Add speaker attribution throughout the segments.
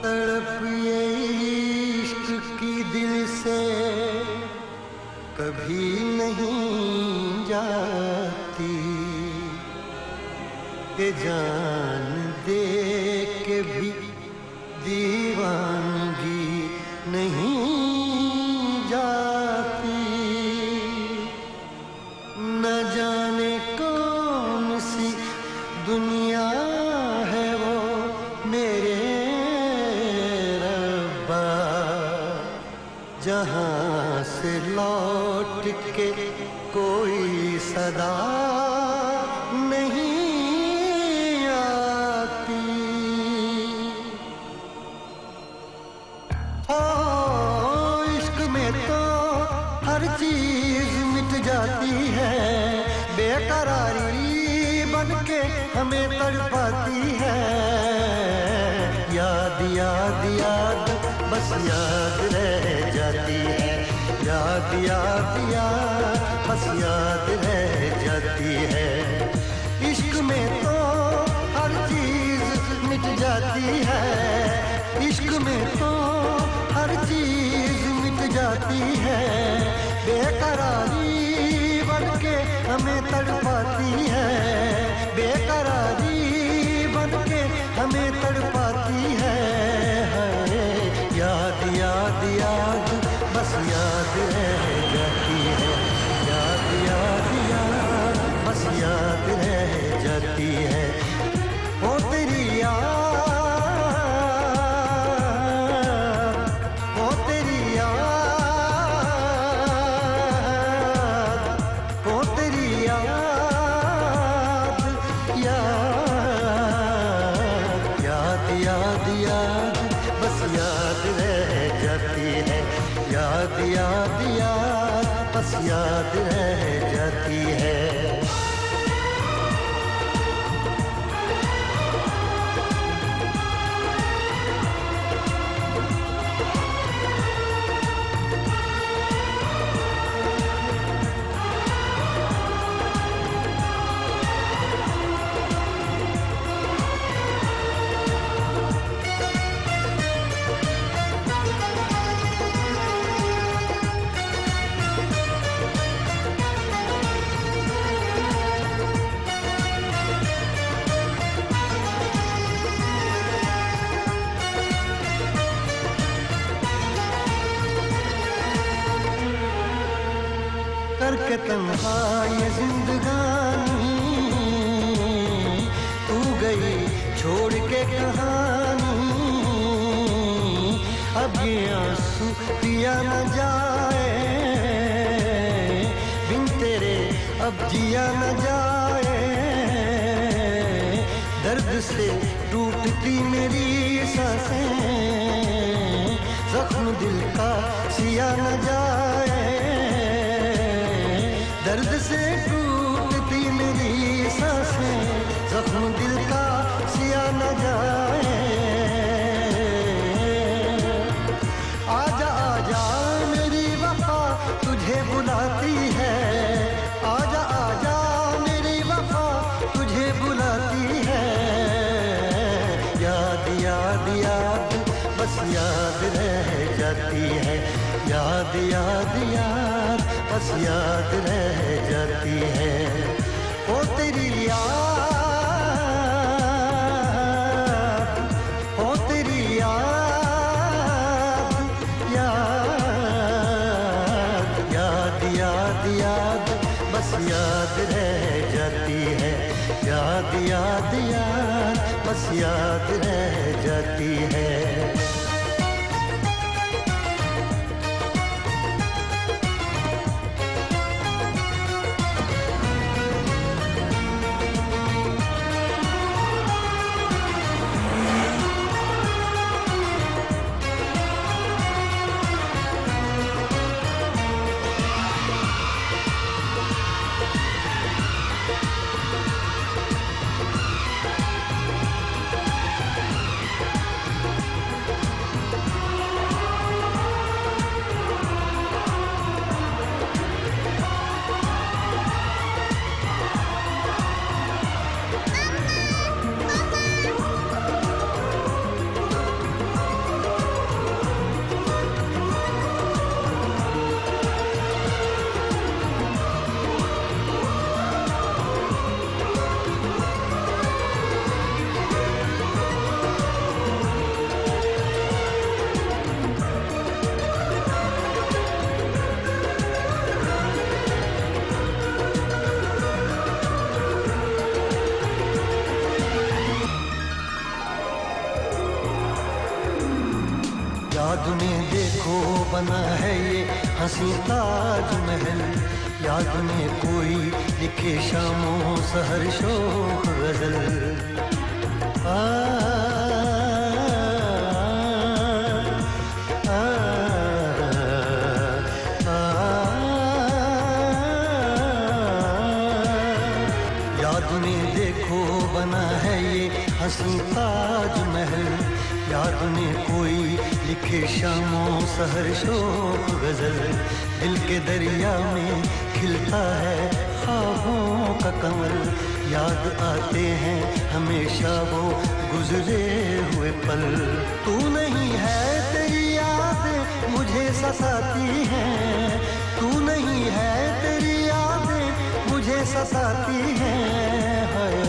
Speaker 1: तड़प ये इश्क की दिल से कभी नहीं जाती, ये जान दे के भी दीवानगी नहीं जाती। न जाने कौन सी दुनिया है वो मेरे रब्बा, जहाँ से लौट के कोई सदा नहीं आती। ओ इश्क में तो हर चीज मिट जाती है, बेकरारी बनके हमें तड़पाती है। याद याद याद बस याद रह जाती है, याद याद याद बस याद रह जाती है। इश्क में तो हर चीज मिट जाती है, इश्क में तो हर चीज मिट जाती है, बेकरारी बनके हमें तड़पाती है, बेकरारी बनके हमें तड़पाती है। याद याद याद बस याद रह जाती है, याद याद याद बस याद रह जाती है। ओ तेरी याद, ओ तेरी याद, ओ तेरी याद, याद याद याद बस याद रह जाती है, याद याद याद बस याद रह जाती है। करके तन्हा ये जिंदगानी, तू गई छोड़ के कहानी। अब ये आंसू पिया न जाए, बिन तेरे अब जिया न जाए। दर्द से टूटती मेरी सांसें, जख्म दिल का सिया न जाए। दर्द से टूटती मेरी सांसें, जख्म दिल का सिया न जाए। आजा आजा मेरी वफा तुझे बुलाती है, आजा आजा मेरी वफा तुझे बुलाती है। याद याद याद बस याद रह जाती है, याद याद याद बस याद रह जाती है। ओ तेरी याद, ओ तेरी याद, याद याद याद याद बस याद रह जाती है, याद याद याद बस याद रह जाती है। याद में देखो बना है ये हंसी ताजमहल, याद में कोई लिखे शामों सहर शोख गजल। आ, आ, आ, याद में देखो बना है ये हंसी ताजमहल, याद में कोई लिखे शामों सहर शोक गजल। दिल के दरिया में खिलता है ख्वाबों का कमल, याद आते हैं हमेशा वो गुजरे हुए पल। तू नहीं है तेरी याद मुझे सताती है, तू नहीं है तेरी याद मुझे सताती है। हाय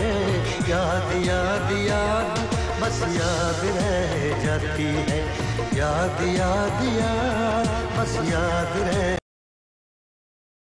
Speaker 1: याद याद याद बस याद रह जाती है, याद याद याद बस याद रह